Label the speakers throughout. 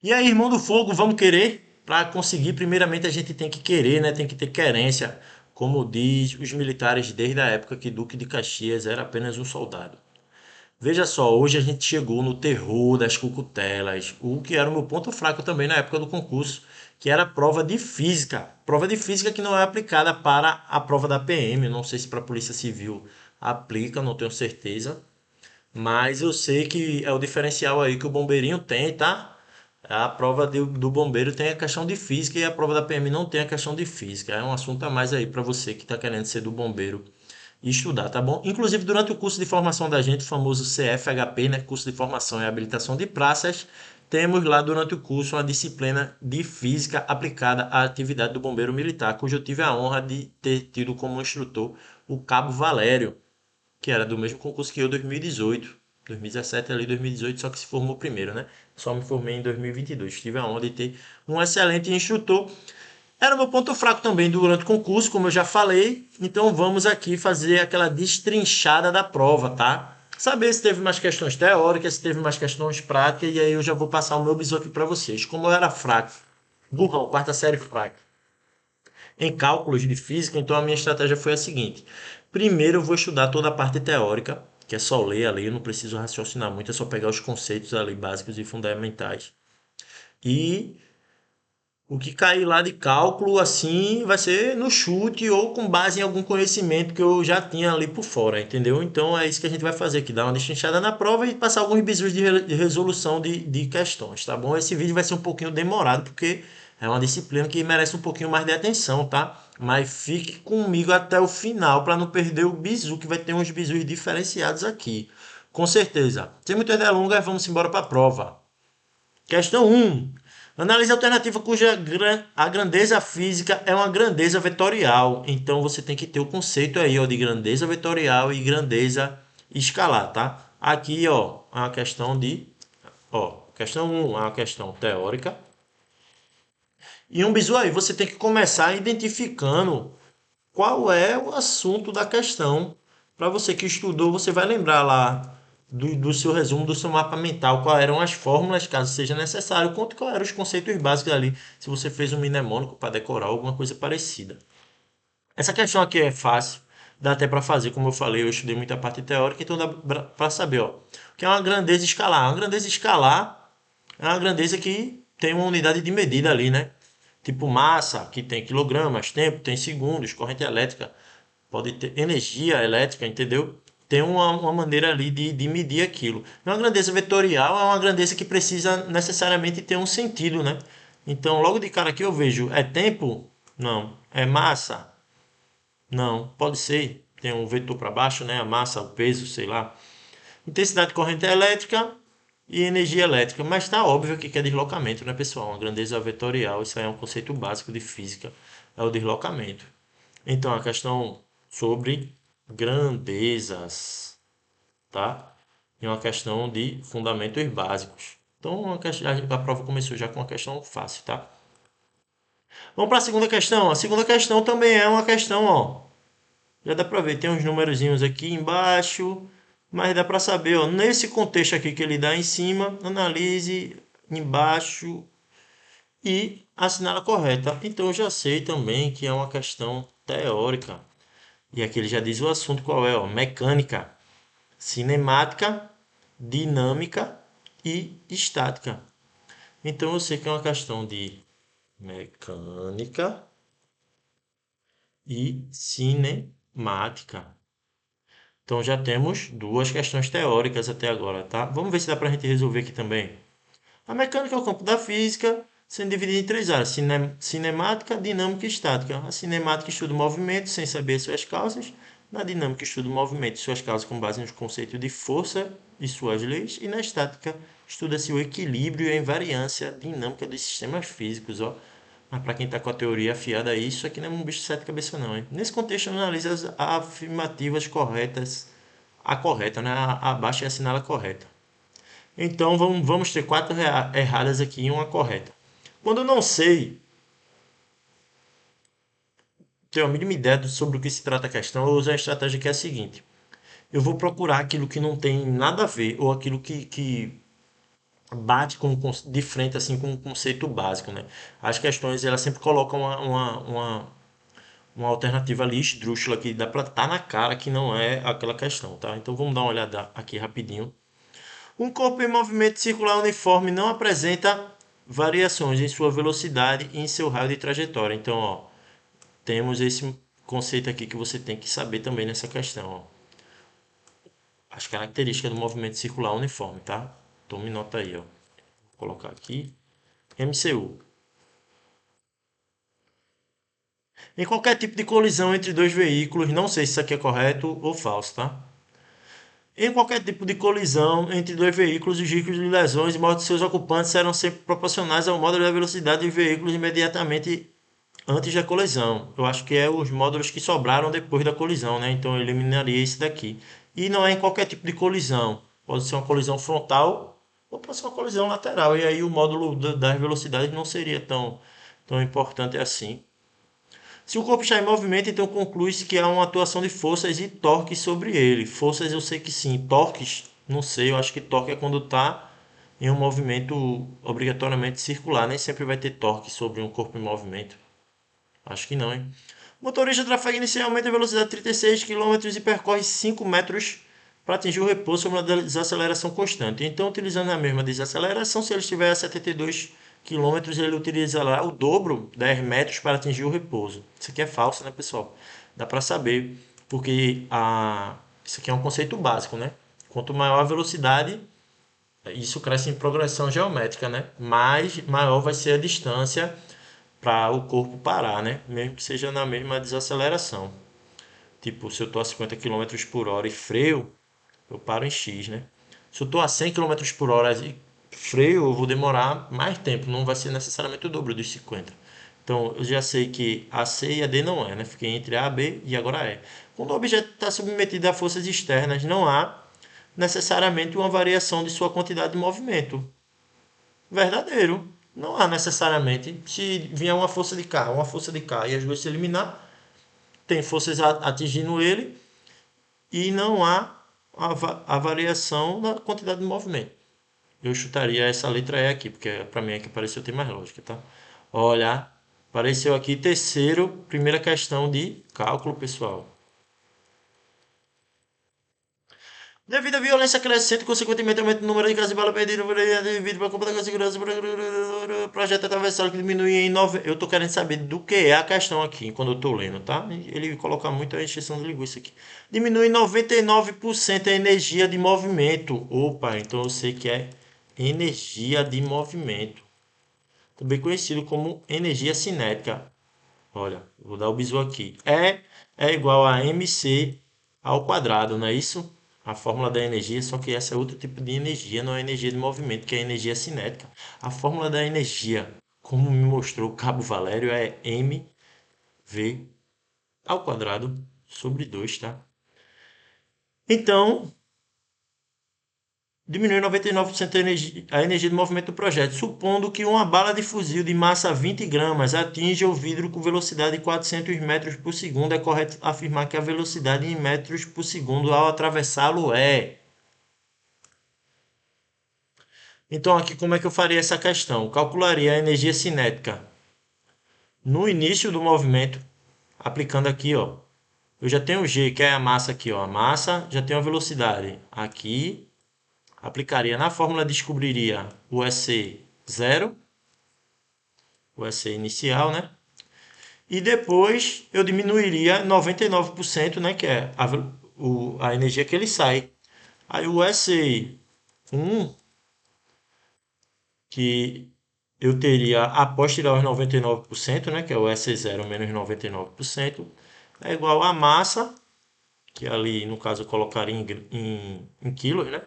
Speaker 1: E aí, irmão do fogo, vamos querer? Para conseguir, primeiramente a gente tem que querer, né? Tem que ter querência, como diz os militares desde a época que Duque de Caxias era apenas um soldado. Veja só, hoje a gente chegou no terror das cucutelas, o que era o meu ponto fraco também na época do concurso, que era a prova de física. Prova de física que não é aplicada para a prova da PM, não sei se para a Polícia Civil aplica, não tenho certeza. Mas eu sei que é o diferencial aí que o bombeirinho tem, tá? A prova do bombeiro tem a questão de física e a prova da PM não tem a questão de física. É um assunto a mais aí para você que está querendo ser do bombeiro e estudar, tá bom? Inclusive, durante o curso de formação da gente, o famoso CFHP, né? Curso de Formação e Habilitação de Praças, temos lá durante o curso uma disciplina de física aplicada à atividade do bombeiro militar, cujo eu tive a honra de ter tido como instrutor o Cabo Valério, que era do mesmo concurso que eu, 2018. 2017 ali, 2018, só que se formou primeiro, né? Só me formei em 2022. Tive a honra de ter um excelente instrutor. Era o meu ponto fraco também durante o concurso, como eu já falei. Então vamos aqui fazer aquela destrinchada da prova, tá? Saber se teve mais questões teóricas, se teve mais questões práticas, e aí eu já vou passar o meu bisu aqui para vocês. Como eu era fraco, burrão, quarta série fraca, em cálculos de física, então a minha estratégia foi a seguinte: primeiro eu vou estudar toda a parte teórica, que é só ler ali, eu não preciso raciocinar muito, é só pegar os conceitos ali básicos e fundamentais. E o que cair lá de cálculo assim vai ser no chute ou com base em algum conhecimento que eu já tinha ali por fora, entendeu? Então é isso que a gente vai fazer aqui, dar uma destrinchada na prova e passar alguns bisus de resolução de questões, tá bom? Esse vídeo vai ser um pouquinho demorado porque é uma disciplina que merece um pouquinho mais de atenção, tá? Mas fique comigo até o final para não perder o bizu, que vai ter uns bizus diferenciados aqui. Com certeza. Sem muitas delongas, vamos embora para a prova. Questão um: analise a alternativa cuja a grandeza física é uma grandeza vetorial. Então você tem que ter o conceito aí ó, de grandeza vetorial e grandeza escalar, tá? Aqui, ó, é uma questão de, ó, questão um é uma questão teórica. E um bisu aí, você tem que começar identificando qual é o assunto da questão. Para você que estudou, você vai lembrar lá do seu resumo, do seu mapa mental, quais eram as fórmulas, caso seja necessário, quanto quais eram os conceitos básicos ali, se você fez um mnemônico para decorar alguma coisa parecida. Essa questão aqui é fácil, dá até para fazer, como eu falei, eu estudei muita parte teórica, então dá para saber, ó, o que é uma grandeza escalar. Uma grandeza escalar é uma grandeza que tem uma unidade de medida ali, né? Tipo massa, que tem quilogramas, tempo, tem segundos, corrente elétrica, pode ter energia elétrica, entendeu? Tem uma maneira ali de medir aquilo. Uma grandeza vetorial é uma grandeza que precisa necessariamente ter um sentido, né? Então, logo de cara aqui eu vejo, é tempo? Não. É massa? Não. Pode ser. Tem um vetor para baixo, né? A massa, o peso, sei lá. Intensidade de corrente elétrica e energia elétrica. Mas está óbvio que é deslocamento, né, pessoal? Uma grandeza vetorial, isso aí é um conceito básico de física, é o deslocamento. Então, a questão sobre grandezas, tá? E uma questão de fundamentos básicos. Então, a prova começou já com uma questão fácil, tá? Vamos para a segunda questão. A segunda questão também é uma questão, ó. Já dá para ver, tem uns numerozinhos aqui embaixo, mas dá para saber, ó, nesse contexto aqui que ele dá em cima, analise embaixo e assinala correta. Então eu já sei também que é uma questão teórica. E aqui ele já diz o assunto qual é, ó, mecânica, cinemática, dinâmica e estática. Então eu sei que é uma questão de mecânica e cinemática. Então já temos duas questões teóricas até agora, tá? Vamos ver se dá para a gente resolver aqui também. A mecânica é o campo da física, sendo dividida em três áreas: cinemática, dinâmica e estática. A cinemática estuda o movimento sem saber suas causas. Na dinâmica estuda o movimento e suas causas com base nos conceitos de força e suas leis. E na estática estuda-se o equilíbrio e a invariância dinâmica dos sistemas físicos. Ó. Mas para quem está com a teoria afiada aí, isso aqui não é um bicho de sete cabeças não. Hein? Nesse contexto, analisa as afirmativas corretas. A correta, né? A abaixo é assinala a correta. Então vamos ter quatro erradas aqui e uma correta. Quando eu não sei, tenho a mínima ideia sobre o que se trata a questão, eu uso a estratégia que é a seguinte: eu vou procurar aquilo que não tem nada a ver ou aquilo que bate de frente assim com um conceito básico, né? As questões elas sempre colocam uma alternativa ali esdrúxula que dá para estar na cara que não é aquela questão, tá? Então vamos dar uma olhada aqui rapidinho. Um corpo em movimento circular uniforme não apresenta variações em sua velocidade e em seu raio de trajetória. Então, ó, temos esse conceito aqui que você tem que saber também nessa questão, ó. As características do movimento circular uniforme, tá? Tome nota aí, ó. Vou colocar aqui. MCU. Em qualquer tipo de colisão entre dois veículos, não sei se isso aqui é correto ou falso, tá? Em qualquer tipo de colisão entre dois veículos, os riscos de lesões e morte de seus ocupantes serão sempre proporcionais ao módulo da velocidade dos veículos imediatamente antes da colisão. Eu acho que é os módulos que sobraram depois da colisão, né? Então eu eliminaria esse daqui. E não é em qualquer tipo de colisão. Pode ser uma colisão frontal ou pode ser uma colisão lateral. E aí o módulo das velocidades não seria tão importante assim. Se o corpo está em movimento, então conclui-se que há uma atuação de forças e torques sobre ele. Forças eu sei que sim, torques não sei, eu acho que torque é quando está em um movimento obrigatoriamente circular, nem sempre vai ter torque sobre um corpo em movimento. Acho que não, hein? O motorista trafega inicialmente a velocidade de 36 km e percorre 5 metros para atingir o repouso sob uma desaceleração constante. Então, utilizando a mesma desaceleração, se ele estiver a 72 km, ele utilizará o dobro, 10 metros, para atingir o repouso. Isso aqui é falso, né, pessoal? Dá para saber, porque isso aqui é um conceito básico, né? Quanto maior a velocidade, isso cresce em progressão geométrica, né? Mais maior vai ser a distância para o corpo parar, né? Mesmo que seja na mesma desaceleração. Tipo, se eu estou a 50 km por hora e freio, eu paro em X, né? Se eu estou a 100 km por hora e freio, eu vou demorar mais tempo, não vai ser necessariamente o dobro dos 50. Então, eu já sei que a C e a D não é, né? Fiquei entre A, B e agora E. Quando o objeto está submetido a forças externas, não há necessariamente uma variação de sua quantidade de movimento. Verdadeiro. Não há necessariamente. Se vier uma força de cá e as duas se eliminar, tem forças atingindo ele e não há a variação na quantidade de movimento. Eu chutaria essa letra E aqui, porque para mim é que pareceu ter mais lógica, tá? Olha, apareceu aqui terceiro, primeira questão de cálculo, pessoal. Devido à violência crescente, consequentemente aumenta o número de casos de bala perdida devido para a compra da segurança, projeto atravessado que diminui em 9. Eu estou querendo saber do que é a questão aqui, quando eu estou lendo, tá? Ele coloca muito a extensão de linguiça aqui. Diminui em 99% a energia de movimento. Opa, então eu sei que é energia de movimento. Também conhecido como energia cinética. Olha, vou dar o bisu aqui. É igual a mc ao quadrado, não é isso? A fórmula da energia, só que essa é outro tipo de energia, não é energia de movimento, que é energia cinética. A fórmula da energia, como me mostrou o Cabo Valério, é mv ao quadrado sobre 2, tá? Então, diminui 99% a energia de movimento do projeto, supondo que uma bala de fuzil de massa 20 gramas atinja o vidro com velocidade de 400 metros por segundo. É correto afirmar que a velocidade em metros por segundo ao atravessá-lo é. Então, aqui como é que eu faria essa questão? Calcularia a energia cinética no início do movimento, aplicando aqui, ó. Eu já tenho o G, que é a massa aqui, ó. A massa, já tenho a velocidade aqui. Aplicaria na fórmula, descobriria o EC zero, o EC inicial, né? E depois eu diminuiria 99%, né? Que é a energia que ele sai. Aí o EC1, que eu teria após tirar os 99%, né? Que é o EC0 menos 99%, é igual a massa, que ali no caso eu colocaria em quilos, né?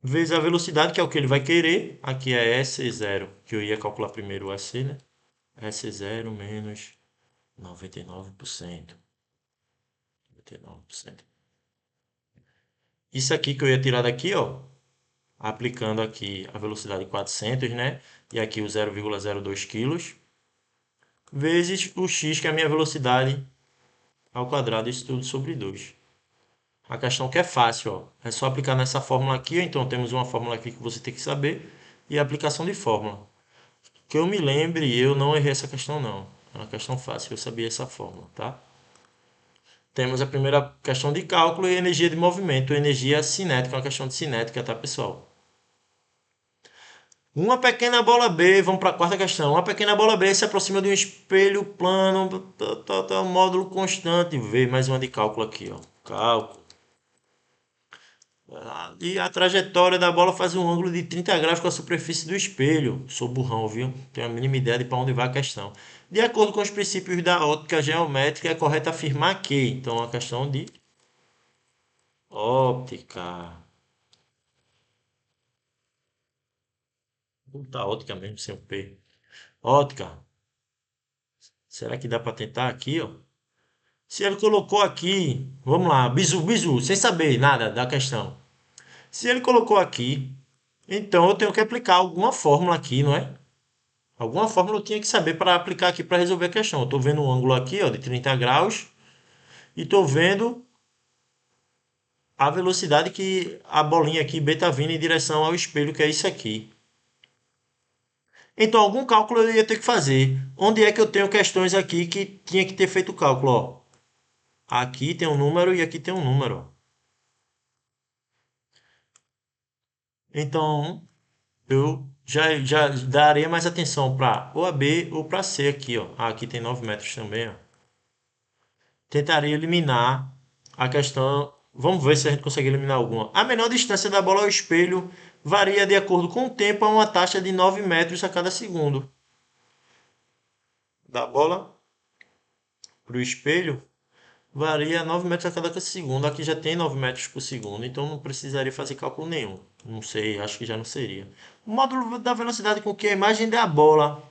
Speaker 1: Vezes a velocidade, que é o que ele vai querer. Aqui é S0, que eu ia calcular primeiro o AC, né? S0 menos 99%. 99%. Isso aqui que eu ia tirar daqui, ó, aplicando aqui a velocidade 400, né? E aqui o 0,02 kg, vezes o x, que é a minha velocidade ao quadrado, isso tudo sobre 2. A questão que é fácil, ó. É só aplicar nessa fórmula aqui, então temos uma fórmula aqui que você tem que saber e a aplicação de fórmula. Que eu me lembre, eu não errei essa questão não. É uma questão fácil, eu sabia essa fórmula, tá? Temos a primeira questão de cálculo e energia de movimento, energia cinética, uma questão de cinética, tá, pessoal? Uma pequena bola B, vamos para a quarta questão. Uma pequena bola B se aproxima de um espelho plano, módulo constante. V, mais uma de cálculo aqui, ó. Cálculo. E a trajetória da bola faz um ângulo de 30 graus com a superfície do espelho. Sou burrão, viu? Tenho a mínima ideia de para onde vai a questão. De acordo com os princípios da óptica geométrica, é correto afirmar que. Então, a questão de óptica. Puta ótica mesmo, sem o P. Ótica. Será que dá para tentar aqui, ó? Se ele colocou aqui, vamos lá, bizu, bizu, sem saber nada da questão. Se ele colocou aqui, então eu tenho que aplicar alguma fórmula aqui, não é? Alguma fórmula eu tinha que saber para aplicar aqui para resolver a questão. Eu estou vendo um ângulo aqui, ó, de 30 graus e estou vendo a velocidade que a bolinha aqui B está vindo em direção ao espelho, que é isso aqui. Então, algum cálculo eu ia ter que fazer. Onde é que eu tenho questões aqui que tinha que ter feito o cálculo? Ó, aqui tem um número e aqui tem um número. Então, eu já daria mais atenção para ou a B ou para C aqui, ó. Ah, aqui tem 9 metros também, ó. Tentaria eliminar a questão. Vamos ver se a gente consegue eliminar alguma. A menor distância da bola ao espelho varia de acordo com o tempo a uma taxa de 9 metros a cada segundo. Da bola para o espelho varia 9 metros a cada segundo. Aqui já tem 9 metros por segundo, então não precisaria fazer cálculo nenhum. Não sei, acho que já não seria. O módulo da velocidade com que a imagem da bola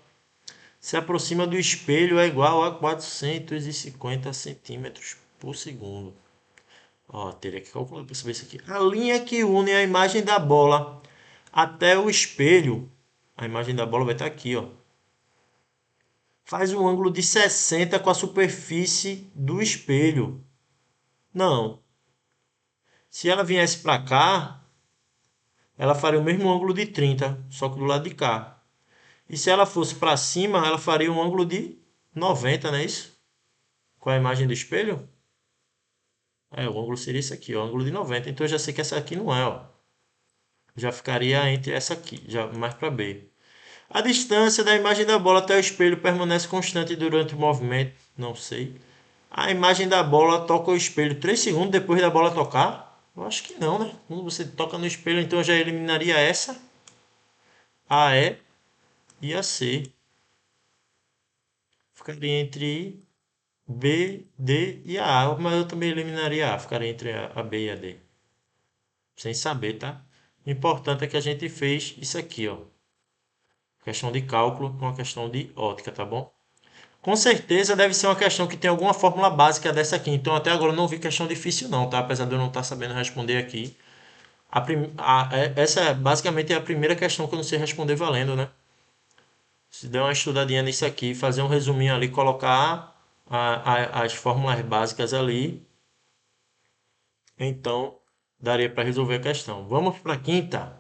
Speaker 1: se aproxima do espelho é igual a 450 centímetros por segundo. Ó, teria que calcular para saber isso aqui. A linha que une a imagem da bola até o espelho, a imagem da bola vai estar aqui, ó. Faz um ângulo de 60 com a superfície do espelho. Não. Se ela viesse para cá, ela faria o mesmo ângulo de 30, só que do lado de cá. E se ela fosse para cima, ela faria um ângulo de 90, não é isso? Com a imagem do espelho? É, o ângulo seria esse aqui, ó, o ângulo de 90. Então eu já sei que essa aqui não é, ó. Já ficaria entre essa aqui, já mais para B. A distância da imagem da bola até o espelho permanece constante durante o movimento, não sei. A imagem da bola toca o espelho 3 segundos depois da bola tocar? Eu acho que não, né? Quando você toca no espelho, então eu já eliminaria essa, a E e a C. Ficaria entre B, D e a A, mas eu também eliminaria a A, ficaria entre a B e a D. Sem saber, tá? O importante é que a gente fez isso aqui, ó. Questão de cálculo com a questão de ótica, tá bom? Com certeza deve ser uma questão que tem alguma fórmula básica dessa aqui. Então até agora eu não vi questão difícil não, tá? Apesar de eu não estar sabendo responder aqui. Essa basicamente é a primeira questão que eu não sei responder valendo, né? Se der uma estudadinha nisso aqui, fazer um resuminho ali, colocar as fórmulas básicas ali, então daria para resolver a questão. Vamos para a quinta.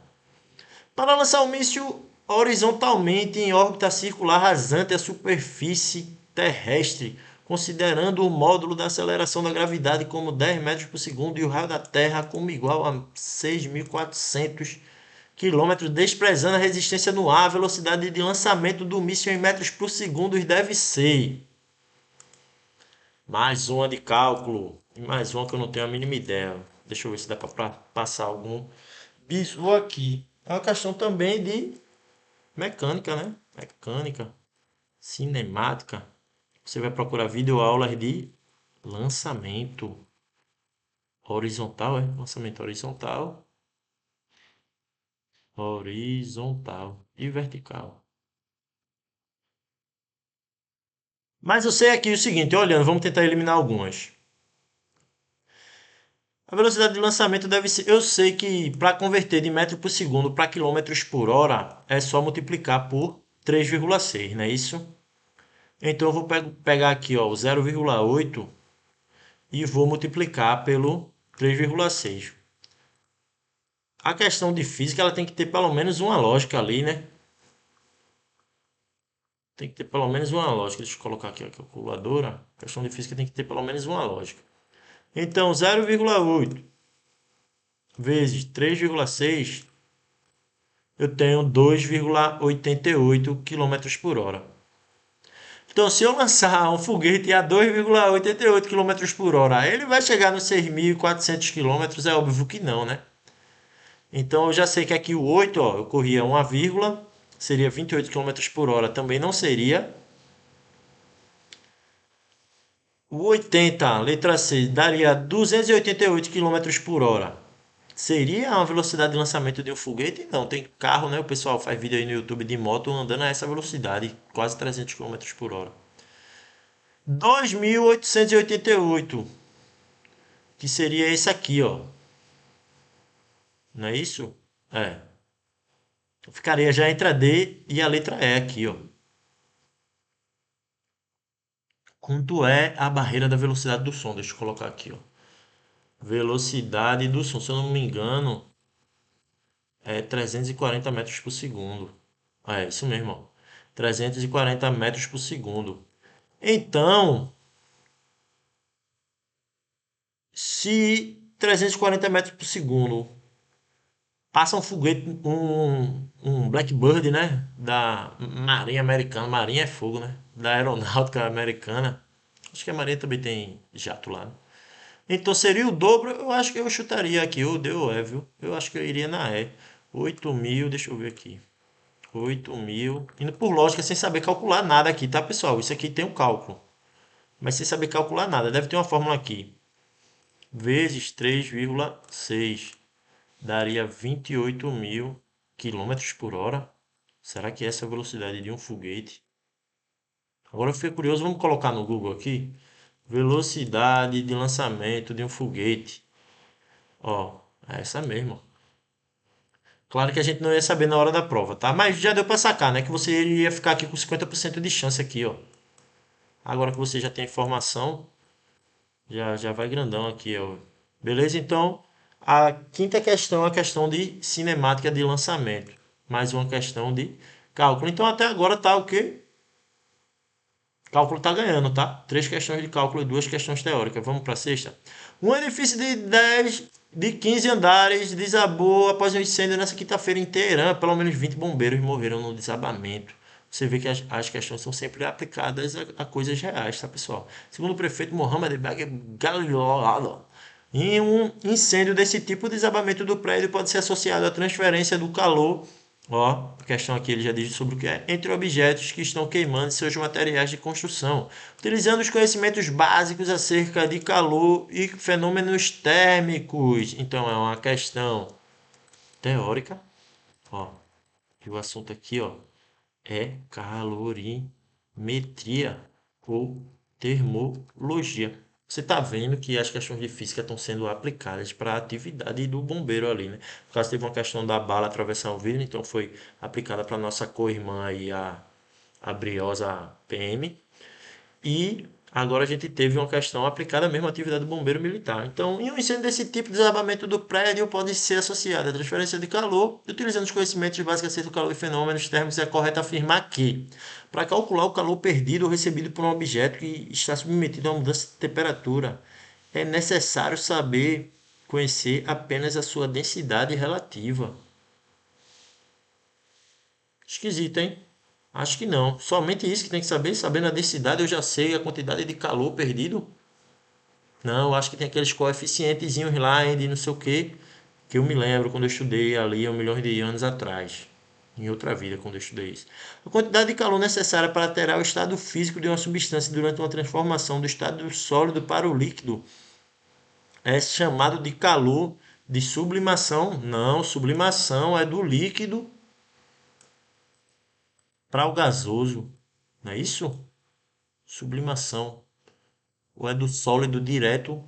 Speaker 1: Para lançar um míssil horizontalmente em órbita circular rasante à superfície terrestre, considerando o módulo da aceleração da gravidade como 10 metros por segundo e o raio da Terra como igual a 6.400 quilômetros, desprezando a resistência no ar, a velocidade de lançamento do míssil em metros por segundo deve ser. Mais uma de cálculo. E mais uma que eu não tenho a mínima ideia. Deixa eu ver se dá para passar algum bizu aqui. É uma questão também de mecânica, né? Mecânica, cinemática. Você vai procurar videoaulas de lançamento horizontal, é? Lançamento horizontal, horizontal e vertical. Mas eu sei aqui o seguinte, olhando, vamos tentar eliminar algumas. A velocidade de lançamento deve ser. Eu sei que para converter de metro por segundo para quilômetros por hora é só multiplicar por 3,6, não é isso? Então eu vou pegar aqui ó, o 0,8 e vou multiplicar pelo 3,6. A questão de física, ela tem que ter pelo menos uma lógica ali, né? Tem que ter pelo menos uma lógica. Deixa eu colocar aqui a calculadora. A questão de física tem que ter pelo menos uma lógica. Então, 0,8 vezes 3,6, eu tenho 2,88 quilômetros por hora. Então, se eu lançar um foguete a 2,88 quilômetros por hora, ele vai chegar nos 6.400 quilômetros? É óbvio que não, né? Então, eu já sei que aqui o 8, ó, eu corria uma vírgula, seria 28 quilômetros por hora, também não seria. O 80, letra C, daria 288 quilômetros por hora. Seria a velocidade de lançamento de um foguete? Não, tem carro, né? O pessoal faz vídeo aí no YouTube de moto andando a essa velocidade, quase 300 quilômetros por hora. 2.888, que seria esse aqui, ó. Não é isso? É. Ficaria já entre a D e a letra E aqui, ó. Quanto é a barreira da velocidade do som? Deixa eu colocar aqui, ó. Velocidade do som, se eu não me engano, é 340 metros por segundo. É isso mesmo, ó. 340 metros por segundo. Então, se 340 metros por segundo passa um foguete, um Blackbird, né? Da Marinha Americana. Marinha é fogo, né? Da Aeronáutica Americana. Acho que a Marinha também tem jato lá, né? Então seria o dobro. Eu acho que eu chutaria aqui. O deu é, viu? Eu acho que eu iria na E. 8.000, deixa eu ver aqui. 8.000. Indo por lógica, sem saber calcular nada aqui, tá, pessoal? Isso aqui tem um cálculo. Mas sem saber calcular nada. Deve ter uma fórmula aqui. Vezes 3,6 daria 28.000 quilômetros por hora. Será que essa é a velocidade de um foguete? Agora eu fiquei curioso, vamos colocar no Google aqui. Velocidade de lançamento de um foguete. Ó, é essa mesmo. Claro que a gente não ia saber na hora da prova, tá? Mas já deu para sacar, né? Que você iria ficar aqui com 50% de chance aqui, ó. Agora que você já tem a informação, já vai grandão aqui, ó. Beleza? Então, a quinta questão é a questão de cinemática de lançamento. Mais uma questão de cálculo. Então, até agora tá o quê? Cálculo tá ganhando, tá? Três questões de cálculo e duas questões teóricas. Vamos para a sexta. Um edifício de 15 andares desabou após um incêndio nessa quinta-feira em Teherã. Pelo menos 20 bombeiros morreram no desabamento. Você vê que as questões são sempre aplicadas a coisas reais, tá, pessoal? Segundo o prefeito Mohamed Galilado, em um incêndio desse tipo, o desabamento do prédio pode ser associado à transferência do calor. Ó, a questão aqui ele já diz sobre o que é. Entre objetos que estão queimando seus materiais de construção, utilizando os conhecimentos básicos acerca de calor e fenômenos térmicos. Então é uma questão teórica. Ó, e o assunto aqui, ó, é calorimetria ou termologia. Você está vendo que as questões de física estão sendo aplicadas para a atividade do bombeiro ali, né? No caso, teve uma questão da bala atravessar o vidro, então foi aplicada para a nossa co-irmã aí, a briosa PM. E agora a gente teve uma questão aplicada mesmo à atividade do bombeiro militar. Então, em um incêndio desse tipo, o desabamento do prédio pode ser associado à transferência de calor. Utilizando os conhecimentos básicos acerca do calor e fenômenos térmicos, é correto afirmar que, para calcular o calor perdido ou recebido por um objeto que está submetido a uma mudança de temperatura, é necessário conhecer apenas a sua densidade relativa. Esquisito, hein? Acho que não. Somente isso que tem que saber. Sabendo a densidade, eu já sei a quantidade de calor perdido. Não, eu acho que tem aqueles coeficientezinhos lá de não sei o que eu me lembro quando eu estudei ali há 1 milhão de anos atrás. Em outra vida, quando eu estudei isso. A quantidade de calor necessária para alterar o estado físico de uma substância durante uma transformação do estado sólido para o líquido é chamado de calor de sublimação. Não, sublimação é do líquido para o gasoso. Não é isso? Sublimação. Ou é do sólido direto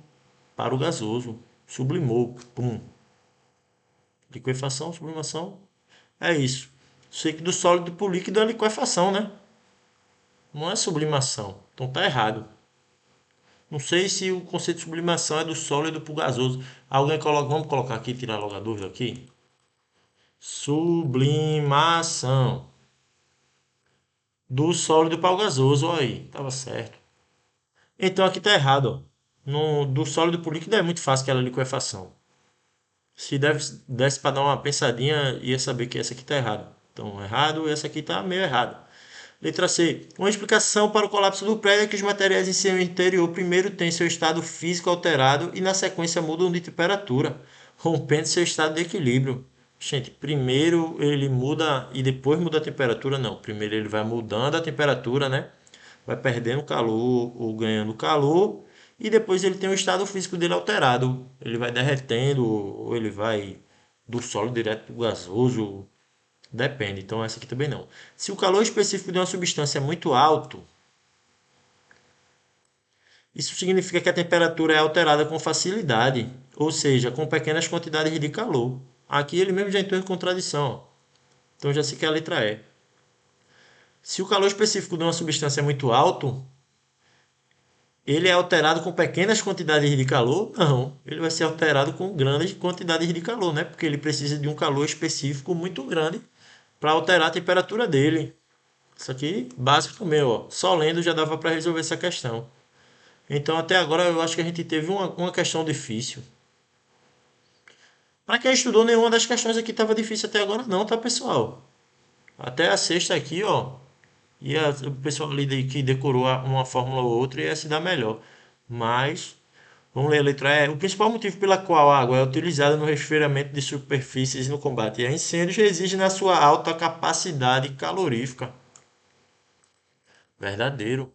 Speaker 1: para o gasoso? Sublimou. Pum. Liquefação, sublimação. É isso. Sei que do sólido para o líquido é liquefação, né? Não é sublimação. Então tá errado. Não sei se o conceito de sublimação é do sólido para o gasoso. Alguém coloca, vamos colocar aqui, tirar logo a dúvida aqui. Sublimação do sólido para o gasoso, olha aí, estava certo. Então aqui está errado, ó. Do sólido para o líquido é muito fácil aquela liquefação. Se desse para dar uma pensadinha, ia saber que essa aqui está errada. Então, errado, essa aqui está meio errada. Letra C. Uma explicação para o colapso do prédio é que os materiais em seu interior primeiro têm seu estado físico alterado e na sequência mudam de temperatura, rompendo seu estado de equilíbrio. Gente, primeiro ele muda e depois muda a temperatura? Não. Primeiro ele vai mudando a temperatura, né? Vai perdendo calor ou ganhando calor e depois ele tem o estado físico dele alterado. Ele vai derretendo ou ele vai do sólido direto para o gasoso. Depende, então essa aqui também não. Se o calor específico de uma substância é muito alto, isso significa que a temperatura é alterada com facilidade, ou seja, com pequenas quantidades de calor. Aqui ele mesmo já entrou em contradição, ó. Então já sei que é a letra E. Se o calor específico de uma substância é muito alto, ele é alterado com pequenas quantidades de calor? Não, ele vai ser alterado com grandes quantidades de calor, né? Porque ele precisa de um calor específico muito grande para alterar a temperatura dele. Isso aqui, básico também, ó. Só lendo já dava para resolver essa questão. Então, até agora, eu acho que a gente teve uma questão difícil. Para quem estudou, nenhuma das questões aqui estava difícil até agora, não, tá, pessoal? Até a sexta aqui, ó. O pessoal ali que decorou uma fórmula ou outra ia se dar melhor. Mas, vamos ler a letra E. O principal motivo pela qual a água é utilizada no resfriamento de superfícies e no combate a incêndios reside na sua alta capacidade calorífica. Verdadeiro.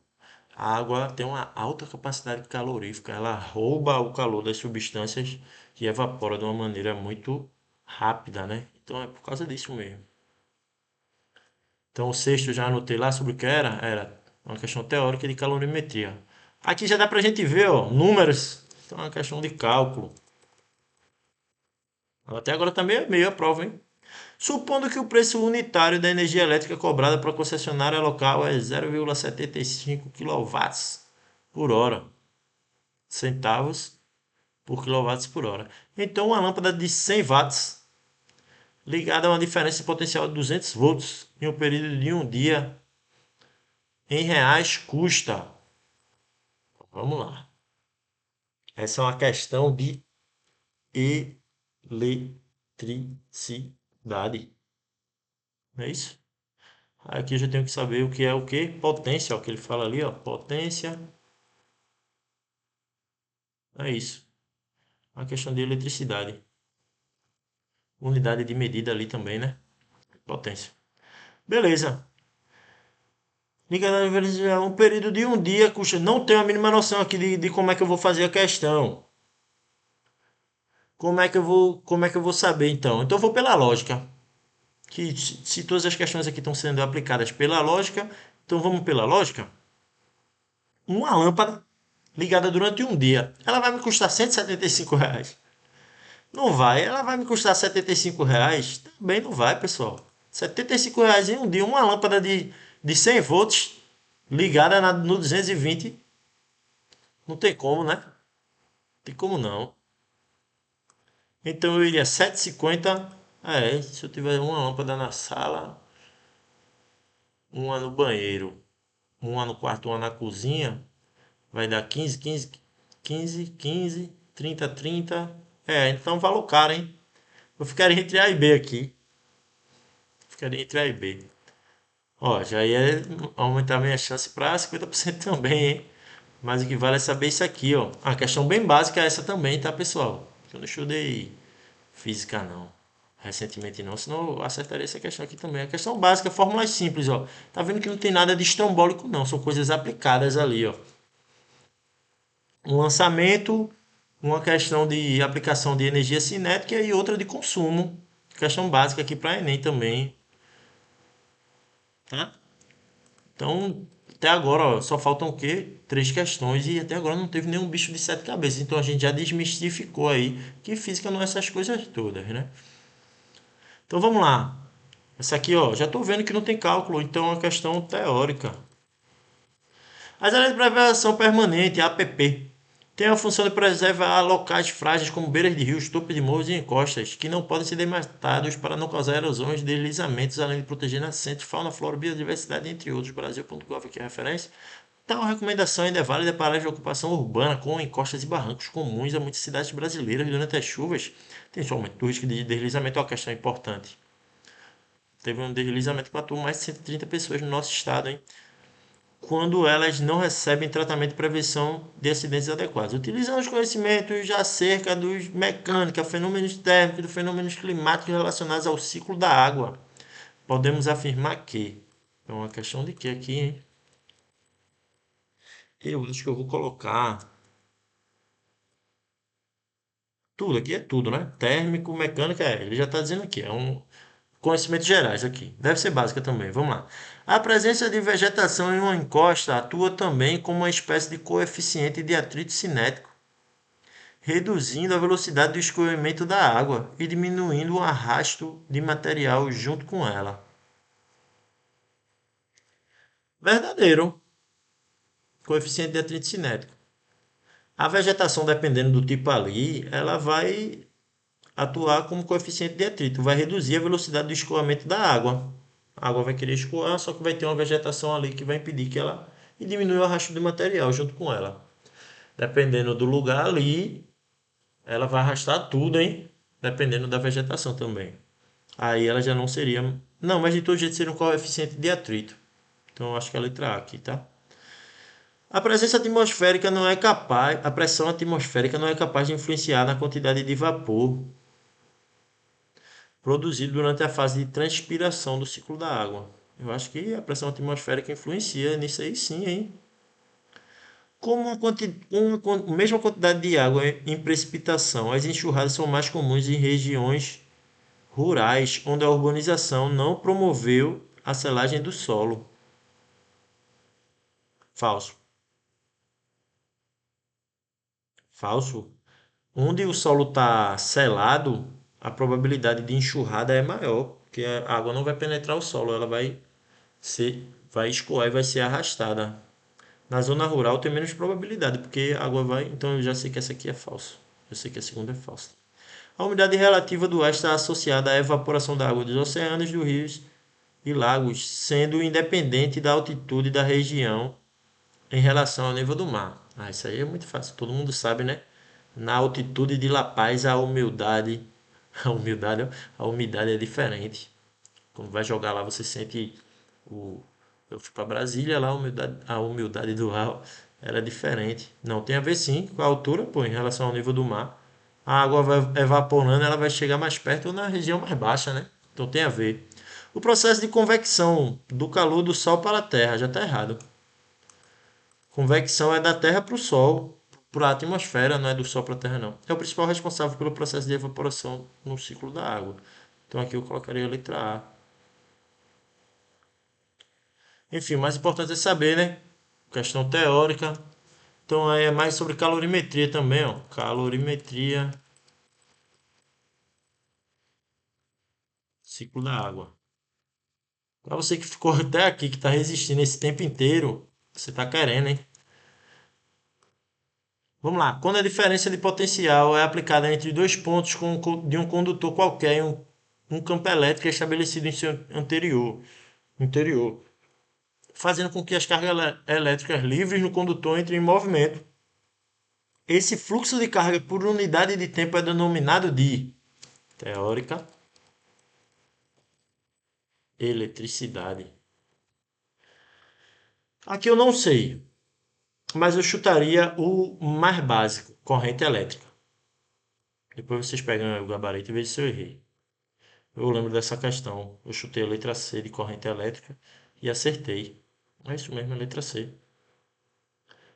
Speaker 1: A água tem uma alta capacidade calorífica, ela rouba o calor das substâncias que evapora de uma maneira muito rápida, né? Então é por causa disso mesmo. Então o sexto eu já anotei lá sobre o que era, era uma questão teórica de calorimetria. Aqui já dá pra gente ver, ó, números. Então é uma questão de cálculo. Até agora tá meio a prova, hein? Supondo que o preço unitário da energia elétrica cobrada para a concessionária local é 0,75 kW por hora, centavos por quilowatts por hora. Então, uma lâmpada de 100 watts ligada a uma diferença de potencial de 200 volts em um período de um dia em reais custa. Vamos lá. Essa é uma questão de eletricidade. Não é isso? Aqui eu já tenho que saber o que é o que? Potência, ó, que ele fala ali, ó. Potência. É isso. Uma questão de eletricidade. Unidade de medida ali também, né? Potência. Beleza. Um período de um dia custa. Não tenho a mínima noção aqui de como é que eu vou fazer a questão. Como é que eu vou saber então? Então eu vou pela lógica. Que se todas as questões aqui estão sendo aplicadas pela lógica, então vamos pela lógica. Uma lâmpada ligada durante um dia, ela vai me custar R$ 175. Não vai, ela vai me custar R$ 75? Também não vai, pessoal. R$ 75 em um dia, uma lâmpada de 100 volts ligada no 220. Não tem como, né? Não tem como não. Então eu iria 7,50. Se eu tiver uma lâmpada na sala, uma no banheiro, uma no quarto, uma na cozinha, vai dar 15, 15, 15, 15, 30, 30. Então valor caro, hein? Eu ficaria entre A e B aqui. Ficaria entre A e B. Ó, já ia aumentar minha chance para 50% também, hein? Mas o que vale é saber isso aqui, ó. A questão bem básica é essa também, tá, pessoal? Eu não estudei física, não. Recentemente não, senão eu acertaria essa questão aqui também. A questão básica, fórmulas simples, ó. Tá vendo que não tem nada de estrombólico, não. São coisas aplicadas ali, ó. Um lançamento, uma questão de aplicação de energia cinética e outra de consumo. Questão básica aqui para Enem também, tá? Então, até agora, ó, só faltam o quê? Três questões e até agora não teve nenhum bicho de sete cabeças. Então a gente já desmistificou aí que física não é essas coisas todas, né? Então vamos lá. Essa aqui, ó, já estou vendo que não tem cálculo, então é uma questão teórica. As áreas de preservação permanente, APP. Tem a função de preservar locais frágeis como beiras de rios, topos de morros e encostas, que não podem ser desmatados para não causar erosões e deslizamentos, além de proteger nascentes, fauna, flora, biodiversidade, entre outros. Brasil.gov aqui é a referência. Tal recomendação ainda é válida para a área de ocupação urbana com encostas e barrancos comuns a muitas cidades brasileiras durante as chuvas. Tem somente o risco de deslizamento, é uma questão importante. Teve um deslizamento que matou mais de 130 pessoas no nosso estado, hein? Quando elas não recebem tratamento de prevenção de acidentes adequados. Utilizando os conhecimentos acerca dos mecânica, fenômenos térmicos, dos fenômenos climáticos relacionados ao ciclo da água, podemos afirmar que é uma questão de que aqui, hein? Eu acho que eu vou colocar tudo aqui é tudo, né? Térmico, mecânica, ele já está dizendo aqui, é um conhecimentos gerais aqui. Deve ser básica também. Vamos lá. A presença de vegetação em uma encosta atua também como uma espécie de coeficiente de atrito cinético, reduzindo a velocidade do escorrimento da água e diminuindo o arrasto de material junto com ela. Verdadeiro. Coeficiente de atrito cinético. A vegetação, dependendo do tipo ali, ela vai atuar como coeficiente de atrito, vai reduzir a velocidade do escoamento da água. A água vai querer escoar, só que vai ter uma vegetação ali que vai impedir que ela e diminuir o arrasto de material junto com ela. Dependendo do lugar ali, ela vai arrastar tudo, hein? Dependendo da vegetação também. Aí ela já não seria. Não, mas de todo jeito seria um coeficiente de atrito. Então eu acho que é a letra A aqui, tá? A presença atmosférica não é capaz, a pressão atmosférica não é capaz de influenciar na quantidade de vapor produzido durante a fase de transpiração do ciclo da água. Eu acho que a pressão atmosférica influencia nisso aí sim, hein? Como uma mesma quantidade de água em precipitação, as enxurradas são mais comuns em regiões rurais, onde a urbanização não promoveu a selagem do solo. Falso. Falso. Onde o solo está selado, a probabilidade de enxurrada é maior, porque a água não vai penetrar o solo, ela vai escoar e vai ser arrastada. Na zona rural tem menos probabilidade, porque a água vai. Então eu já sei que essa aqui é falsa. Eu sei que a segunda é falsa. A umidade relativa do ar está associada à evaporação da água dos oceanos, dos rios e lagos, sendo independente da altitude da região em relação ao nível do mar. Ah, isso aí é muito fácil, todo mundo sabe, né? Na altitude de La Paz, a umidade, a umidade, a umidade é diferente. Quando vai jogar lá, você sente o. Eu fui para Brasília, lá a humildade do ar era diferente. Não tem a ver sim com a altura, pô, em relação ao nível do mar. A água vai evaporando, ela vai chegar mais perto ou na região mais baixa, né? Então tem a ver. O processo de convecção do calor do Sol para a Terra já está errado. Convecção é da Terra para o Sol, para a atmosfera, não é do Sol para a Terra, não. É o principal responsável pelo processo de evaporação no ciclo da água. Então aqui eu colocaria a letra A. Enfim, o mais importante é saber, né? Questão teórica. Então aí é mais sobre calorimetria também, ó. Calorimetria, ciclo da água. Para você que ficou até aqui, que está resistindo esse tempo inteiro, você está querendo, hein? Vamos lá. Quando a diferença de potencial é aplicada entre dois pontos de um condutor qualquer em um campo elétrico estabelecido em seu interior, fazendo com que as cargas elétricas livres no condutor entrem em movimento. Esse fluxo de carga por unidade de tempo é denominado de teórica, eletricidade. Aqui eu não sei, mas eu chutaria o mais básico, corrente elétrica. Depois vocês pegam o gabarito e vejam se eu errei. Eu lembro dessa questão. Eu chutei a letra C de corrente elétrica e acertei. É isso mesmo, a letra C.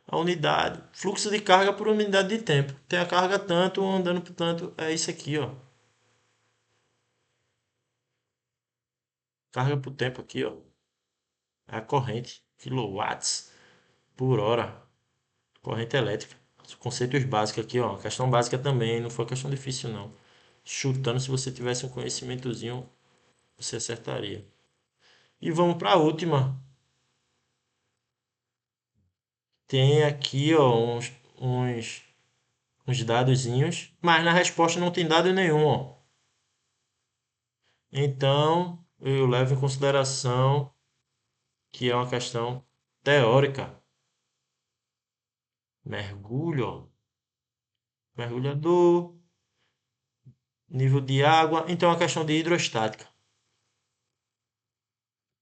Speaker 1: A unidade, fluxo de carga por unidade de tempo. Tem a carga tanto, andando por tanto. É isso aqui, ó. Carga por tempo aqui, ó. É a corrente. Quilowatts por hora. Corrente elétrica. Os conceitos básicos aqui, ó. Questão básica também. Não foi questão difícil, não. Chutando, se você tivesse um conhecimentozinho, você acertaria. E vamos para a última. Tem aqui, ó, uns. uns dadozinhos, mas na resposta não tem dado nenhum, ó. Então, eu levo em consideração que é uma questão teórica. Mergulho, ó. Mergulhador, nível de água. Então, é uma questão de hidrostática.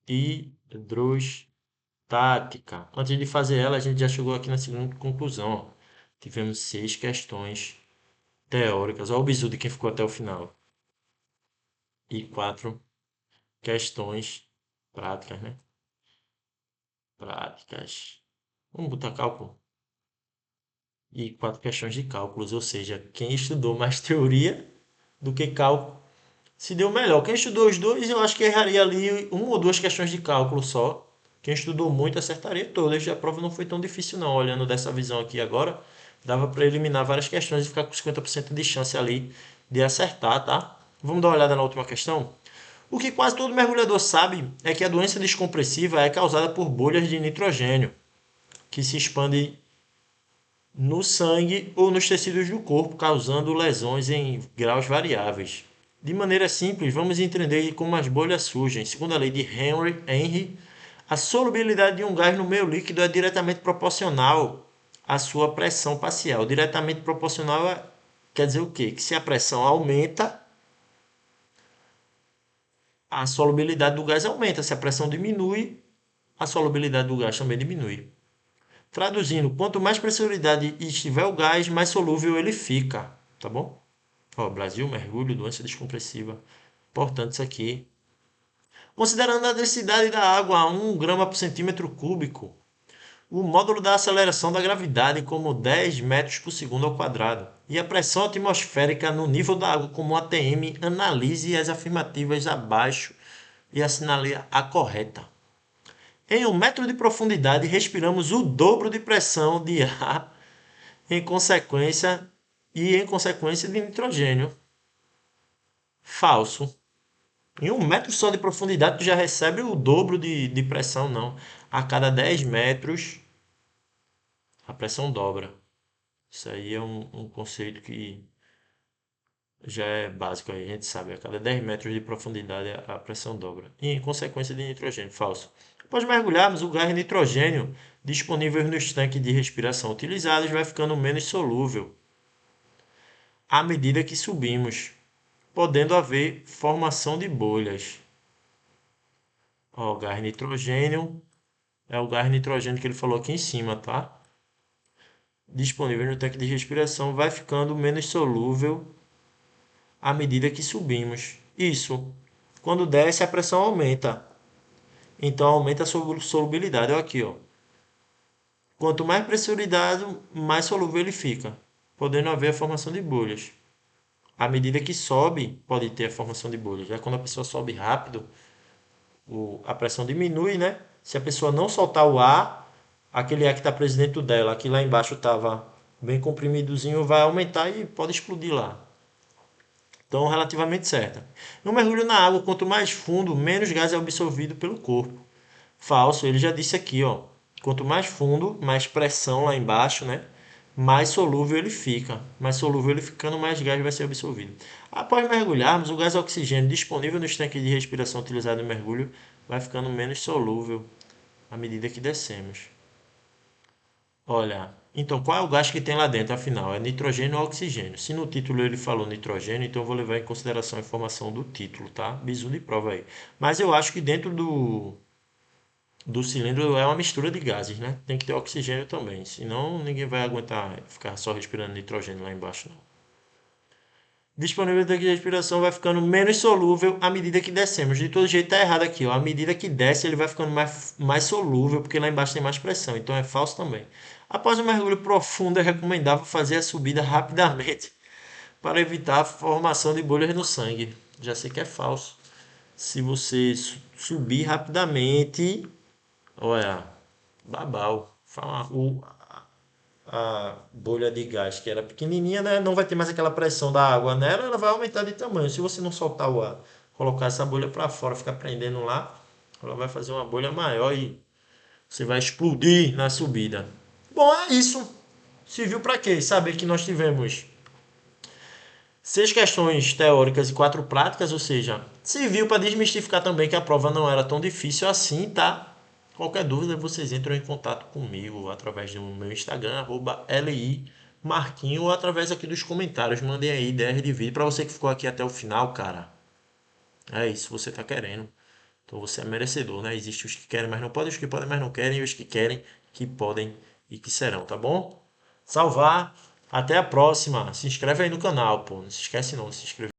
Speaker 1: Hidrostática. Antes de fazer ela, a gente já chegou aqui na segunda conclusão, ó. Tivemos 6 questões teóricas. Olha o bizu de quem ficou até o final. E 4 questões práticas, né? Práticas. Vamos botar cálculo. E 4 questões de cálculos, ou seja, quem estudou mais teoria do que cálculo se deu melhor. Quem estudou os dois, eu acho que erraria ali uma ou duas questões de cálculo só. Quem estudou muito acertaria todas. A prova não foi tão difícil não, olhando dessa visão aqui agora. Dava para eliminar várias questões e ficar com 50% de chance ali de acertar, tá? Vamos dar uma olhada na última questão? O que quase todo mergulhador sabe é que a doença descompressiva é causada por bolhas de nitrogênio, que se expandem no sangue ou nos tecidos do corpo, causando lesões em graus variáveis. De maneira simples, vamos entender como as bolhas surgem. Segundo a lei de Henry, a solubilidade de um gás no meio líquido é diretamente proporcional à sua pressão parcial. Diretamente proporcional quer dizer o quê? Que se a pressão aumenta, a solubilidade do gás aumenta. Se a pressão diminui, a solubilidade do gás também diminui. Traduzindo, quanto mais pressuridade estiver o gás, mais solúvel ele fica, tá bom? Ó, Brasil, mergulho, doença descompressiva. Importante isso aqui. Considerando a densidade da água a 1 grama por centímetro cúbico, o módulo da aceleração da gravidade como 10 metros por segundo ao quadrado e a pressão atmosférica no nível da água como ATM, analise as afirmativas abaixo e assinale a correta. Em 1 metro de profundidade, respiramos o dobro de pressão de ar em consequência de nitrogênio. Falso. Em 1 metro só de profundidade, tu já recebe o dobro de pressão, não. A cada 10 metros, a pressão dobra. Isso aí é um conceito que já é básico aí, a gente sabe. A cada 10 metros de profundidade, a pressão dobra. E em consequência de nitrogênio. Falso. Após mergulharmos, o gás nitrogênio disponível nos tanques de respiração utilizados vai ficando menos solúvel à medida que subimos, podendo haver formação de bolhas. Ó, o gás nitrogênio é o gás nitrogênio que ele falou aqui em cima, tá? Disponível no tanque de respiração vai ficando menos solúvel à medida que subimos. Isso. Quando desce, a pressão aumenta. Então aumenta a solubilidade. Olha aqui, ó. Quanto mais pressurizado, mais solúvel ele fica, podendo haver a formação de bolhas. À medida que sobe, pode ter a formação de bolhas. Já quando a pessoa sobe rápido, a pressão diminui, né? Se a pessoa não soltar o ar, aquele ar que está preso dentro dela, que lá embaixo estava bem comprimidozinho, vai aumentar e pode explodir lá. Então, relativamente certa. No mergulho na água, quanto mais fundo, menos gás é absorvido pelo corpo. Falso, ele já disse aqui, ó. Quanto mais fundo, mais pressão lá embaixo, né? Mais solúvel ele fica. Mais solúvel ele ficando, mais gás vai ser absorvido. Após mergulharmos, o gás oxigênio disponível nos tanques de respiração utilizado no mergulho vai ficando menos solúvel à medida que descemos. Olha, então qual é o gás que tem lá dentro, afinal? É nitrogênio ou oxigênio? Se no título ele falou nitrogênio, então eu vou levar em consideração a informação do título, tá? Bizu de prova aí. Mas eu acho que dentro do cilindro é uma mistura de gases, né? Tem que ter oxigênio também, senão ninguém vai aguentar ficar só respirando nitrogênio lá embaixo, não. Disponibilidade de respiração vai ficando menos solúvel à medida que descemos. De todo jeito tá errado aqui, ó. À medida que desce, ele vai ficando mais solúvel, porque lá embaixo tem mais pressão. Então é falso também. Após um mergulho profundo, é recomendável fazer a subida rapidamente para evitar a formação de bolhas no sangue. Já sei que é falso. Se você subir rapidamente, olha, babau. A bolha de gás que era pequenininha, né? Não vai ter mais aquela pressão da água nela, ela vai aumentar de tamanho. Se você não soltar o ar, colocar essa bolha para fora, ficar prendendo lá, ela vai fazer uma bolha maior e você vai explodir na subida. Bom, é isso. Serviu para quê? Saber que nós tivemos 6 questões teóricas e 4 práticas, ou seja, serviu para desmistificar também que a prova não era tão difícil assim, tá? Qualquer dúvida, vocês entram em contato comigo através do meu Instagram, @limarquinho, ou através aqui dos comentários. Mandem aí ideias de vídeo. Para você que ficou aqui até o final, cara, é isso, você tá querendo. Então você é merecedor, né? Existem os que querem, mas não podem, os que podem, mas não querem, e os que querem, que podem e que serão, tá bom? Salvar. Até a próxima. Se inscreve aí no canal, pô. Não se esquece não de se inscrever.